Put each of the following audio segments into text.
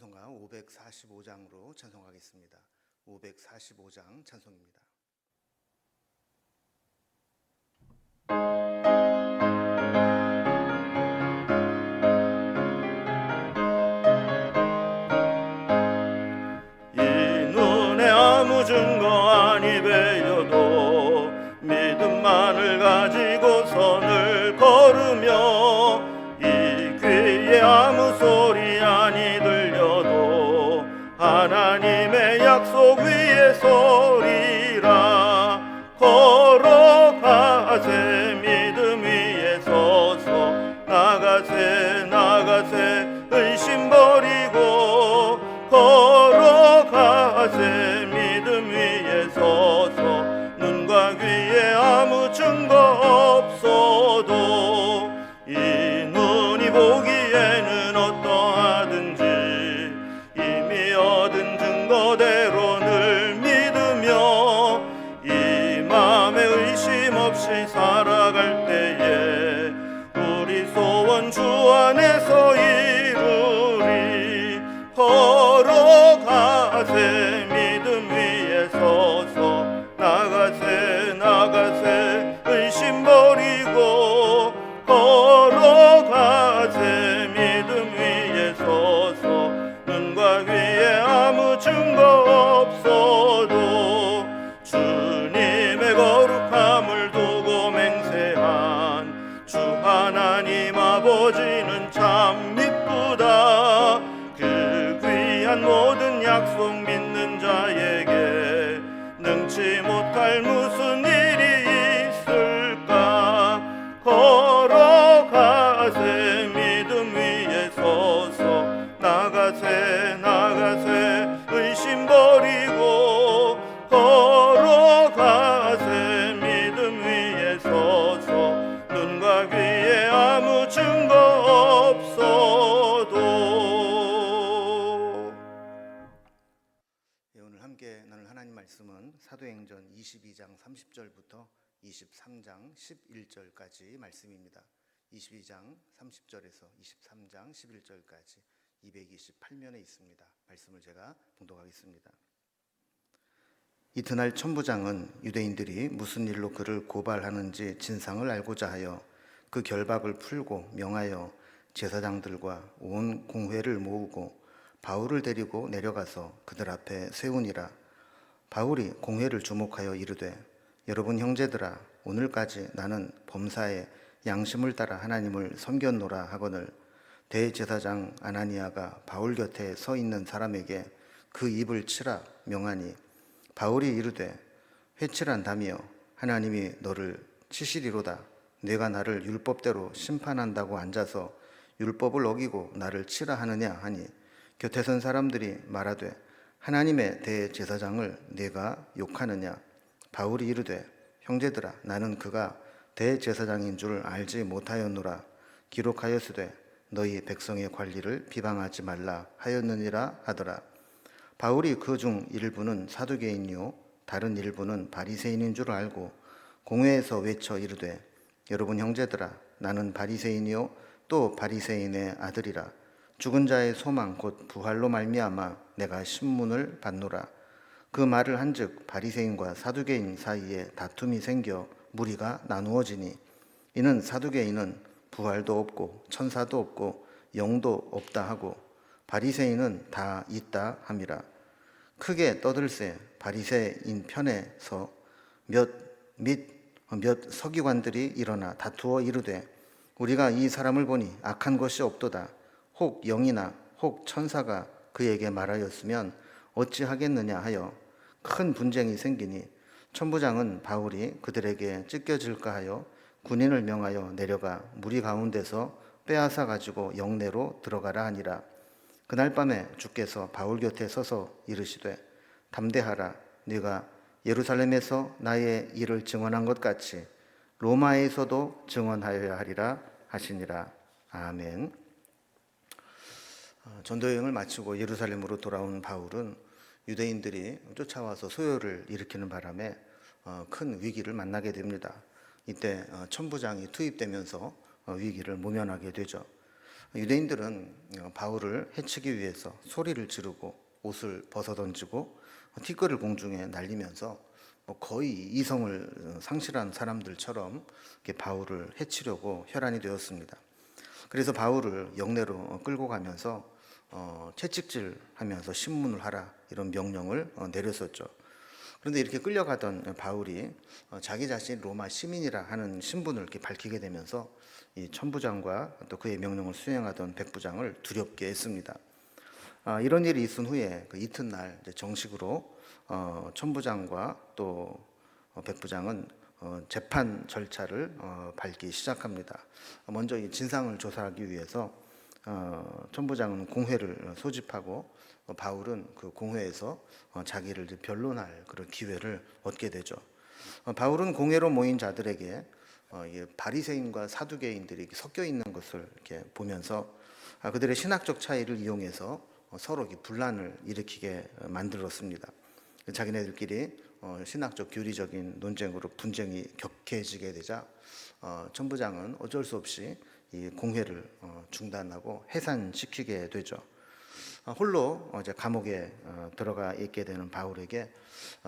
찬송가 545장으로 찬송하겠습니다. 545장 찬송입니다. 이 눈에 아무 증거 아니 배려도 믿음만을 가지고 선을 걸으며 이 귀에 아무 소리 아니 들려도 하나님의 약속 위에 서리라. 걸어가세 믿음 위에 서서 나가세 의심 버리고 걸어가세 믿음 위에 서서 눈과 귀에 아무 증거 없어도 이 눈이 보기에는 어떠하든지 이미 얻은 증거대로 늘 믿으며 이 맘에 의심 없이 살아갈 때에 우리 소원 주 안에서 이루리. 걸어가세 믿음 위에 서서 나가세 의심 버리고 걸어가세 믿음 위에 서서 눈과 귀에 아무 증거 없어도 주님의 거룩함을 두고 맹세한 주 하나님 아버지는 참 미쁘다. 그 귀한 모든 약속 믿는 자에게 능치 못할 무슨 일이 있을까. 걸어가세 믿음 위에 서서 나가세 의심 버리고 걸어가세 믿음 위에 서서 눈과 귀에 아무 증거 없어도. 오늘 함께 나눌 하나님 말씀은 사도행전 22장 30절부터 23장 11절까지 말씀입니다. 22장 30절에서 23장 11절까지 228면에 있습니다. 말씀을 제가 봉독하겠습니다. 이튿날 천부장은 유대인들이 무슨 일로 그를 고발하는지 진상을 알고자 하여 그 결박을 풀고 명하여 제사장들과 온 공회를 모으고 바울을 데리고 내려가서 그들 앞에 세우니라. 바울이 공회를 주목하여 이르되 여러분 형제들아, 오늘까지 나는 범사에 양심을 따라 하나님을 섬겼노라 하거늘 대제사장 아나니아가 바울 곁에 서 있는 사람에게 그 입을 치라 명하니 바울이 이르되 회칠한다며 하나님이 너를 치시리로다. 내가 나를 율법대로 심판한다고 앉아서 율법을 어기고 나를 치라 하느냐 하니 곁에 선 사람들이 말하되 하나님의 대제사장을 내가 욕하느냐. 바울이 이르되 형제들아, 나는 그가 대제사장인 줄 알지 못하였노라. 기록하였으되 너희 백성의 관리를 비방하지 말라 하였느니라 하더라. 바울이 그 중 일부는 사두개인이요 다른 일부는 바리새인인 줄 알고 공회에서 외쳐 이르되 여러분 형제들아, 나는 바리새인이요 또 바리새인의 아들이라. 죽은 자의 소망 곧 부활로 말미암아 내가 신문을 받노라. 그 말을 한즉 바리새인과 사두개인 사이에 다툼이 생겨 무리가 나누어지니 이는 사두개인은 부활도 없고 천사도 없고 영도 없다 하고 바리새인은 다 있다 함이라. 크게 떠들세 바리새인 편에서 몇 서기관들이 일어나 다투어 이르되 우리가 이 사람을 보니 악한 것이 없도다. 혹 영이나 혹 천사가 그에게 말하였으면 어찌하겠느냐 하여 큰 분쟁이 생기니 천부장은 바울이 그들에게 찢겨질까 하여 군인을 명하여 내려가 무리 가운데서 빼앗아 가지고 영내로 들어가라 하니라. 그날 밤에 주께서 바울 곁에 서서 이르시되 담대하라. 네가 예루살렘에서 나의 일을 증언한 것 같이 로마에서도 증언하여야 하리라 하시니라. 아멘. 전도여행을 마치고 예루살렘으로 돌아온 바울은 유대인들이 쫓아와서 소요를 일으키는 바람에 큰 위기를 만나게 됩니다. 이때 천부장이 투입되면서 위기를 모면하게 되죠. 유대인들은 바울을 해치기 위해서 소리를 지르고 옷을 벗어던지고 티끌을 공중에 날리면서 거의 이성을 상실한 사람들처럼 이렇게 바울을 해치려고 혈안이 되었습니다. 그래서 바울을 영내로 끌고 가면서 채찍질하면서 신문을 하라 이런 명령을 내렸었죠. 그런데 이렇게 끌려가던 바울이 자기 자신이 로마 시민이라 하는 신분을 이렇게 밝히게 되면서 이 천부장과 또 그의 명령을 수행하던 백부장을 두렵게 했습니다. 이런 일이 있은 후에 그 이튿날 이제 정식으로 천부장과 또 백부장은 재판 절차를 밟기 시작합니다. 먼저 이 진상을 조사하기 위해서 천부장은 공회를 소집하고 바울은 그 공회에서 자기를 이제 변론할 그런 기회를 얻게 되죠. 바울은 공회로 모인 자들에게 바리새인과 사두개인들이 섞여 있는 것을 이렇게 보면서 그들의 신학적 차이를 이용해서 서로 분란을 일으키게 만들었습니다. 자기네들끼리 신학적 교리적인 논쟁으로 분쟁이 격해지게 되자 천부장은 어쩔 수 없이 이 공회를 중단하고 해산시키게 되죠. 홀로 이제 감옥에 들어가 있게 되는 바울에게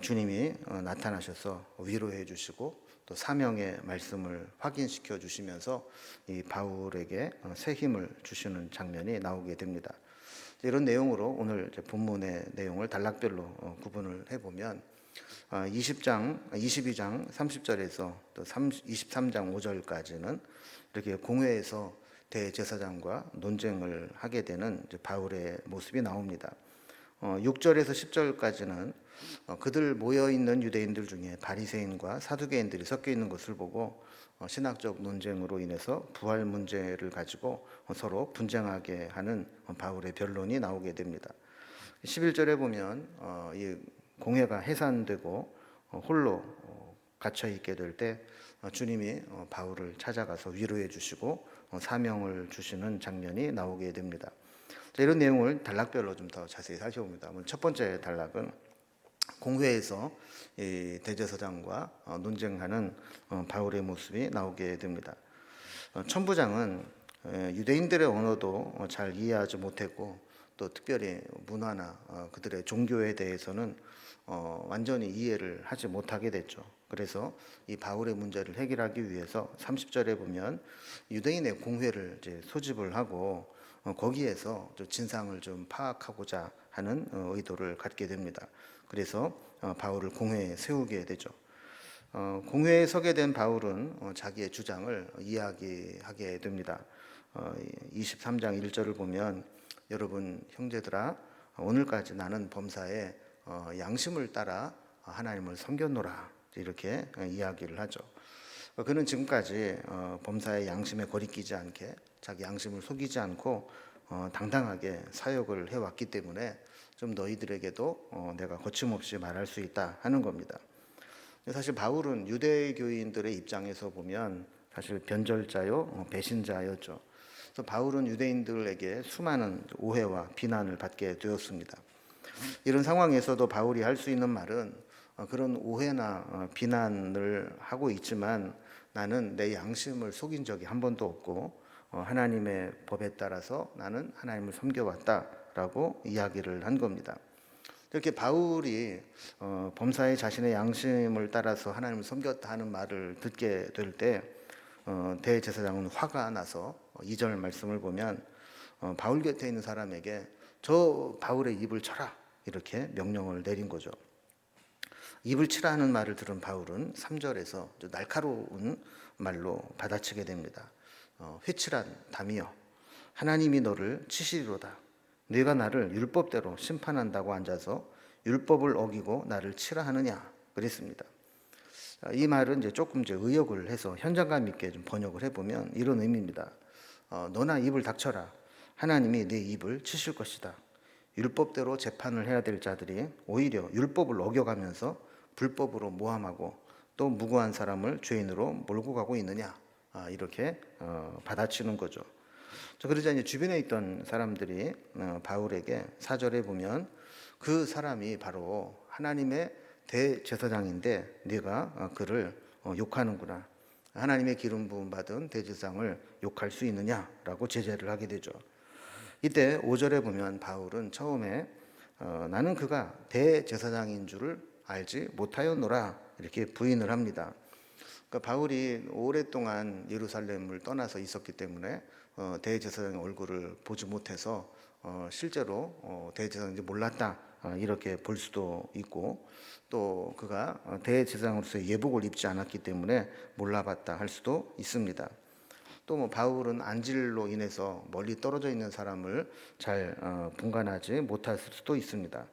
주님이 나타나셔서 위로해 주시고 또 사명의 말씀을 확인시켜 주시면서 이 바울에게 새 힘을 주시는 장면이 나오게 됩니다. 이런 내용으로 오늘 이제 본문의 내용을 단락별로 구분을 해보면 22장 30절에서 또 23장 5절까지는 이렇게 공회에서 대제사장과 논쟁을 하게 되는 이제 바울의 모습이 나옵니다. 6절에서 10절까지는 그들 모여 있는 유대인들 중에 바리새인과 사두개인들이 섞여 있는 것을 보고 신학적 논쟁으로 인해서 부활 문제를 가지고 서로 분쟁하게 하는 바울의 변론이 나오게 됩니다. 11절에 보면 이 공회가 해산되고 홀로 갇혀 있게 될 때 주님이 바울을 찾아가서 위로해 주시고 사명을 주시는 장면이 나오게 됩니다. 이런 내용을 단락별로 좀 더 자세히 살펴봅니다. 첫 번째 단락은 공회에서 이 대제사장과 논쟁하는 바울의 모습이 나오게 됩니다. 천부장은 유대인들의 언어도 잘 이해하지 못했고 또 특별히 문화나 그들의 종교에 대해서는 완전히 이해를 하지 못하게 됐죠. 그래서 이 바울의 문제를 해결하기 위해서 30절에 보면 유대인의 공회를 이제 소집을 하고 거기에서 진상을 좀 파악하고자 하는 의도를 갖게 됩니다. 그래서 바울을 공회에 세우게 되죠. 공회에 서게 된 바울은 자기의 주장을 이야기하게 됩니다. 23장 1절을 보면 여러분 형제들아 오늘까지 나는 범사에 양심을 따라 하나님을 섬겼노라 이렇게 이야기를 하죠. 그는 지금까지 범사의 양심에 거리끼지 않게 자기 양심을 속이지 않고 당당하게 사역을 해왔기 때문에 좀 너희들에게도 내가 거침없이 말할 수 있다 하는 겁니다. 사실 바울은 유대교인들의 입장에서 보면 사실 변절자요 배신자였죠. 그래서 바울은 유대인들에게 수많은 오해와 비난을 받게 되었습니다. 이런 상황에서도 바울이 할 수 있는 말은 그런 오해나 비난을 하고 있지만 나는 내 양심을 속인 적이 한 번도 없고 하나님의 법에 따라서 나는 하나님을 섬겨왔다라고 이야기를 한 겁니다. 이렇게 바울이 범사에 자신의 양심을 따라서 하나님을 섬겼다 하는 말을 듣게 될 때 대제사장은 화가 나서 2절 말씀을 보면 바울 곁에 있는 사람에게 저 바울의 입을 쳐라 이렇게 명령을 내린 거죠. 입을 치라는 말을 들은 바울은 3절에서 날카로운 말로 받아치게 됩니다. 회칠한 담이여 하나님이 너를 치시리로다. 네가 나를 율법대로 심판한다고 앉아서 율법을 어기고 나를 치라 하느냐 그랬습니다. 이 말은 이제 조금 의역을 해서 현장감 있게 좀 번역을 해보면 이런 의미입니다. 너나 입을 닥쳐라. 하나님이 네 입을 치실 것이다. 율법대로 재판을 해야 될 자들이 오히려 율법을 어겨가면서 불법으로 모함하고 또 무고한 사람을 죄인으로 몰고 가고 있느냐 이렇게 받아치는 거죠. 그러자 이제 주변에 있던 사람들이 바울에게 4절에 보면 그 사람이 바로 하나님의 대제사장인데 네가 그를 욕하는구나. 하나님의 기름 부음 받은 대제사장을 욕할 수 있느냐라고 제재를 하게 되죠. 이때 5절에 보면 바울은 처음에 나는 그가 대제사장인 줄을 알지 못하였노라 이렇게 부인을 합니다. 그러니까 바울이 오랫동안 예루살렘을 떠나서 있었기 때문에 대제사장의 얼굴을 보지 못해서 실제로 대제사장인지 몰랐다 이렇게 볼 수도 있고, 또 그가 대제사장으로서의 예복을 입지 않았기 때문에 몰라봤다 할 수도 있습니다. 또 뭐 바울은 안질로 인해서 멀리 떨어져 있는 사람을 잘 분간하지 못했을 수도 있습니다.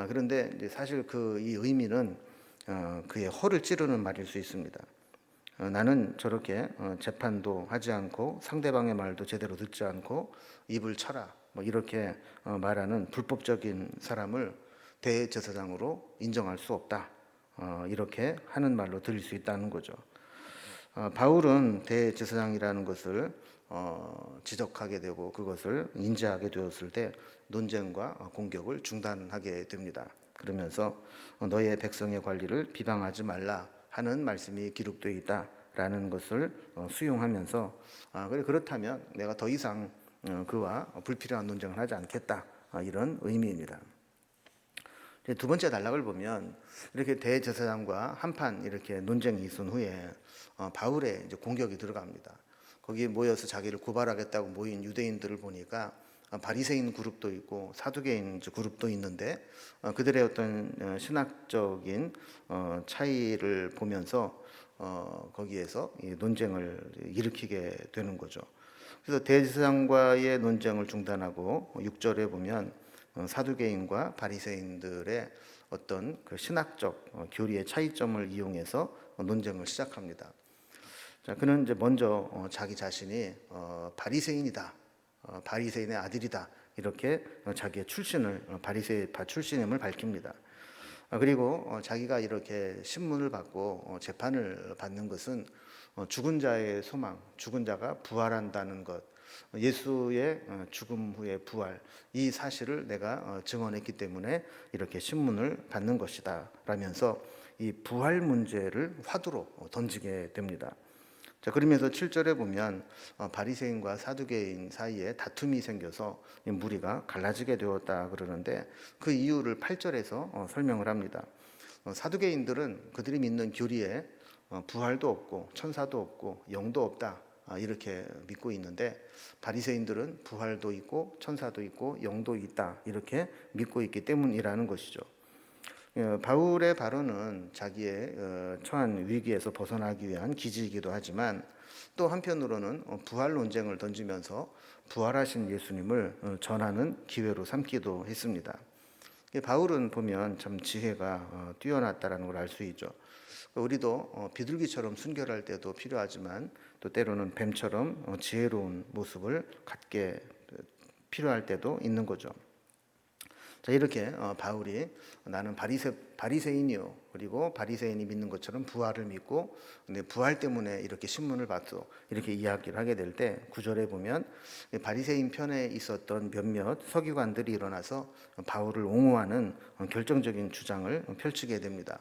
그런데 이제 사실 그 이 의미는 그의 허를 찌르는 말일 수 있습니다. 나는 저렇게 재판도 하지 않고 상대방의 말도 제대로 듣지 않고 입을 쳐라 뭐 이렇게 말하는 불법적인 사람을 대제사장으로 인정할 수 없다. 이렇게 하는 말로 들릴 수 있다는 거죠. 바울은 대제사장이라는 것을 지적하게 되고 그것을 인지하게 되었을 때 논쟁과 공격을 중단하게 됩니다. 그러면서 너의 백성의 관리를 비방하지 말라 하는 말씀이 기록되어 있다라는 것을 수용하면서 그렇다면 내가 더 이상 그와 불필요한 논쟁을 하지 않겠다 이런 의미입니다. 두 번째 단락을 보면 이렇게 대제사장과 한판 이렇게 논쟁이 있은 후에 바울의 이제 공격이 들어갑니다. 거기에 모여서 자기를 고발하겠다고 모인 유대인들을 보니까 바리새인 그룹도 있고 사두개인 그룹도 있는데 그들의 어떤 신학적인 차이를 보면서 거기에서 논쟁을 일으키게 되는 거죠. 그래서 대제사장과의 논쟁을 중단하고 6절에 보면 사두개인과 바리새인들의 어떤 그 신학적 교리의 차이점을 이용해서 논쟁을 시작합니다. 자, 그는 이제 먼저 자기 자신이 바리새인이다, 바리새인의 아들이다 이렇게 자기의 출신을 바리새파 출신임을 밝힙니다. 그리고 자기가 이렇게 신문을 받고 재판을 받는 것은 죽은 자의 소망, 죽은 자가 부활한다는 것, 예수의 죽음 후의 부활, 이 사실을 내가 증언했기 때문에 이렇게 신문을 받는 것이다 라면서 이 부활 문제를 화두로 던지게 됩니다. 자, 그러면서 7절에 보면 바리새인과 사두개인 사이에 다툼이 생겨서 무리가 갈라지게 되었다 그러는데 그 이유를 8절에서 설명을 합니다. 사두개인들은 그들이 믿는 교리에 부활도 없고 천사도 없고 영도 없다 이렇게 믿고 있는데 바리새인들은 부활도 있고 천사도 있고 영도 있다 이렇게 믿고 있기 때문이라는 것이죠. 바울의 발언은 자기의 처한 위기에서 벗어나기 위한 기지이기도 하지만 또 한편으로는 부활 논쟁을 던지면서 부활하신 예수님을 전하는 기회로 삼기도 했습니다. 바울은 보면 참 지혜가 뛰어났다는 걸 알 수 있죠. 우리도 비둘기처럼 순결할 때도 필요하지만 또 때로는 뱀처럼 지혜로운 모습을 갖게 필요할 때도 있는 거죠. 자, 이렇게 바울이 나는 바리새인이요, 그리고 바리새인이 믿는 것처럼 부활을 믿고 근데 부활 때문에 이렇게 신문을 받소 이렇게 이야기를 하게 될 때 9절에 보면 바리새인 편에 있었던 몇몇 서기관들이 일어나서 바울을 옹호하는 결정적인 주장을 펼치게 됩니다.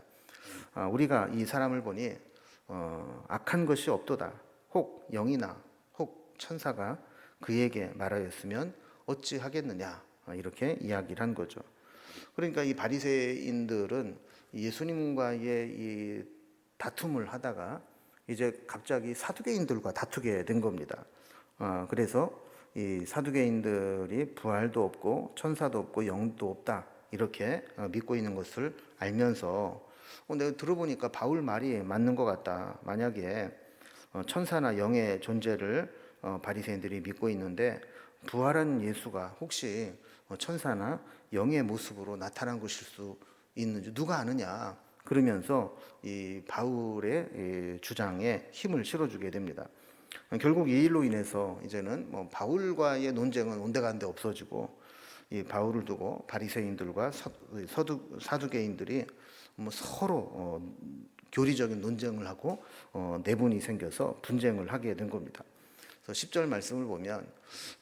우리가 이 사람을 보니 악한 것이 없도다. 혹 영이나 혹 천사가 그에게 말하였으면 어찌 하겠느냐 이렇게 이야기를 한 거죠. 그러니까 이 바리새인들은 예수님과의 이 다툼을 하다가 이제 갑자기 사두개인들과 다투게 된 겁니다. 그래서 이 사두개인들이 부활도 없고 천사도 없고 영도 없다 이렇게 믿고 있는 것을 알면서 내가 들어보니까 바울 말이 맞는 것 같다. 만약에 천사나 영의 존재를 바리새인들이 믿고 있는데 부활한 예수가 혹시 천사나 영의 모습으로 나타난 것일 수 있는지 누가 아느냐 그러면서 이 바울의 주장에 힘을 실어주게 됩니다. 결국 이 일로 인해서 이제는 뭐 바울과의 논쟁은 온데간데 없어지고 이 바울을 두고 바리새인들과 사두개인들이 뭐 서로 교리적인 논쟁을 하고 내분이 생겨서 분쟁을 하게 된 겁니다. 그래서 10절 말씀을 보면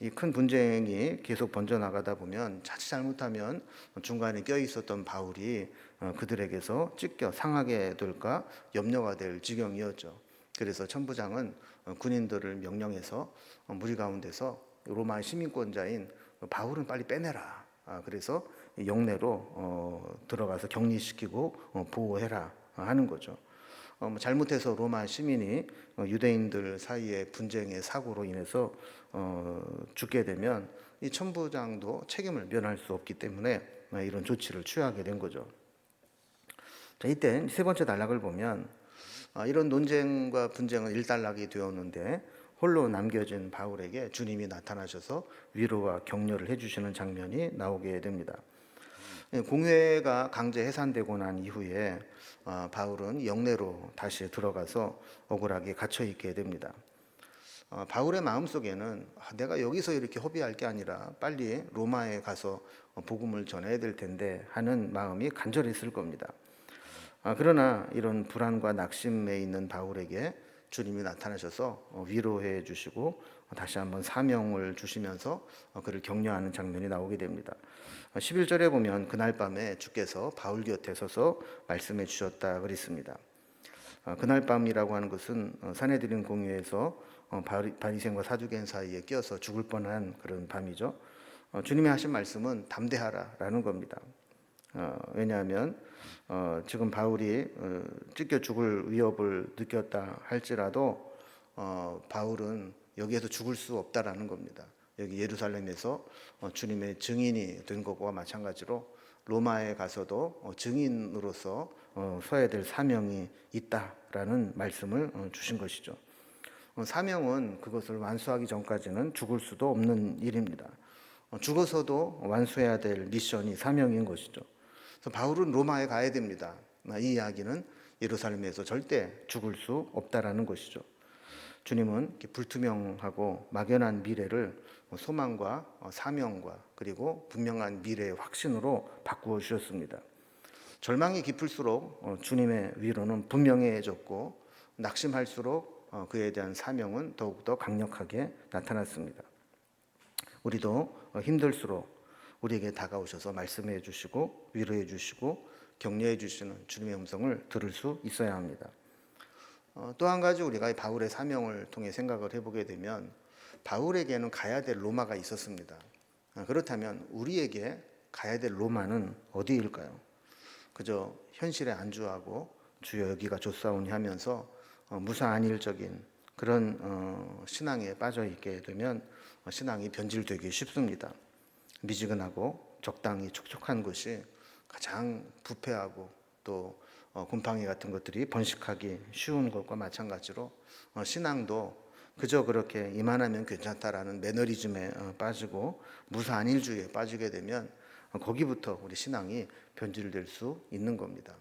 이 큰 분쟁이 계속 번져나가다 보면 자칫 잘못하면 중간에 껴있었던 바울이 그들에게서 찢겨 상하게 될까 염려가 될 지경이었죠. 그래서 천부장은 군인들을 명령해서 무리 가운데서 로마 시민권자인 바울은 빨리 빼내라. 그래서 영내로 들어가서 격리시키고 보호해라 하는 거죠. 잘못해서 로마 시민이 유대인들 사이의 분쟁의 사고로 인해서 죽게 되면 이 천부장도 책임을 면할 수 없기 때문에 이런 조치를 취하게 된 거죠. 자, 이때 세 번째 단락을 보면 이런 논쟁과 분쟁은 일단락이 되었는데 홀로 남겨진 바울에게 주님이 나타나셔서 위로와 격려를 해주시는 장면이 나오게 됩니다. 공회가 강제 해산되고 난 이후에 바울은 영내로 다시 들어가서 억울하게 갇혀 있게 됩니다. 바울의 마음속에는 내가 여기서 이렇게 허비할 게 아니라 빨리 로마에 가서 복음을 전해야 될 텐데 하는 마음이 간절했을 겁니다. 그러나 이런 불안과 낙심에 있는 바울에게 주님이 나타나셔서 위로해 주시고 다시 한번 사명을 주시면서 그를 격려하는 장면이 나오게 됩니다. 11절에 보면 그날 밤에 주께서 바울 곁에 서서 말씀해 주셨다 그랬습니다. 그날 밤이라고 하는 것은 산헤드린 공회에서 바리새인과 사두개인 사이에 끼어서 죽을 뻔한 그런 밤이죠. 주님이 하신 말씀은 담대하라라는 겁니다. 왜냐하면 지금 바울이 찢겨 죽을 위협을 느꼈다 할지라도 바울은 여기에서 죽을 수 없다라는 겁니다. 여기 예루살렘에서 주님의 증인이 된 것과 마찬가지로 로마에 가서도 증인으로서 서야 될 사명이 있다라는 말씀을 주신 것이죠. 사명은 그것을 완수하기 전까지는 죽을 수도 없는 일입니다. 죽어서도 완수해야 될 미션이 사명인 것이죠. 그래서 바울은 로마에 가야 됩니다. 이 이야기는 예루살렘에서 절대 죽을 수 없다라는 것이죠. 주님은 불투명하고 막연한 미래를 소망과 사명과 그리고 분명한 미래의 확신으로 바꾸어 주셨습니다. 절망이 깊을수록 주님의 위로는 분명해졌고 낙심할수록 그에 대한 사명은 더욱더 강력하게 나타났습니다. 우리도 힘들수록 우리에게 다가오셔서 말씀해 주시고 위로해 주시고 격려해 주시는 주님의 음성을 들을 수 있어야 합니다. 또 한 가지 우리가 바울의 사명을 통해 생각을 해보게 되면 바울에게는 가야 될 로마가 있었습니다. 그렇다면 우리에게 가야 될 로마는 어디일까요? 그저 현실에 안주하고 주여 여기가 좋사오니 하면서 무사안일적인 그런 신앙에 빠져 있게 되면 신앙이 변질되기 쉽습니다. 미지근하고 적당히 촉촉한 것이 가장 부패하고 또 곰팡이 같은 것들이 번식하기 쉬운 것과 마찬가지로 신앙도 그저 그렇게 이만하면 괜찮다라는 매너리즘에 빠지고 무사안일주의에 빠지게 되면 거기부터 우리 신앙이 변질될 수 있는 겁니다.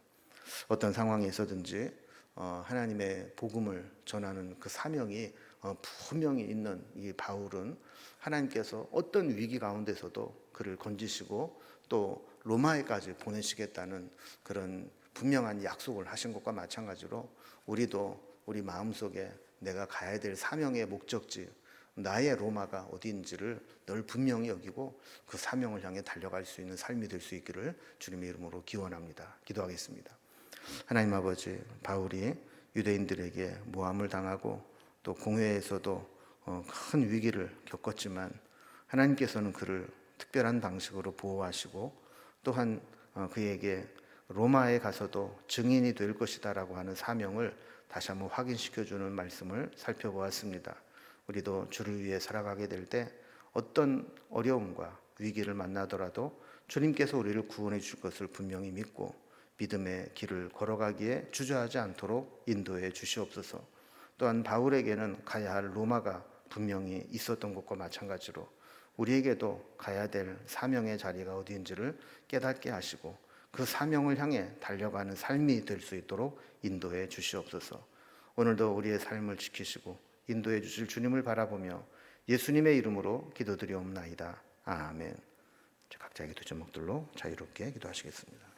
어떤 상황에 있어든지 하나님의 복음을 전하는 그 사명이 분명히 있는 이 바울은 하나님께서 어떤 위기 가운데서도 그를 건지시고 또 로마에까지 보내시겠다는 그런 분명한 약속을 하신 것과 마찬가지로 우리도 우리 마음속에 내가 가야 될 사명의 목적지, 나의 로마가 어디인지를 늘 분명히 여기고 그 사명을 향해 달려갈 수 있는 삶이 될 수 있기를 주님의 이름으로 기원합니다. 기도하겠습니다. 하나님 아버지, 바울이 유대인들에게 모함을 당하고 또 공회에서도 큰 위기를 겪었지만 하나님께서는 그를 특별한 방식으로 보호하시고 또한 그에게 로마에 가서도 증인이 될 것이다라고 하는 사명을 다시 한번 확인시켜주는 말씀을 살펴보았습니다. 우리도 주를 위해 살아가게 될 때 어떤 어려움과 위기를 만나더라도 주님께서 우리를 구원해 주실 것을 분명히 믿고 믿음의 길을 걸어가기에 주저하지 않도록 인도해 주시옵소서. 또한 바울에게는 가야 할 로마가 분명히 있었던 것과 마찬가지로 우리에게도 가야 될 사명의 자리가 어디인지를 깨닫게 하시고 그 사명을 향해 달려가는 삶이 될 수 있도록 인도해 주시옵소서. 오늘도 우리의 삶을 지키시고 인도해 주실 주님을 바라보며 예수님의 이름으로 기도드리옵나이다. 아멘. 각자의 기도 제목들로 자유롭게 기도하시겠습니다.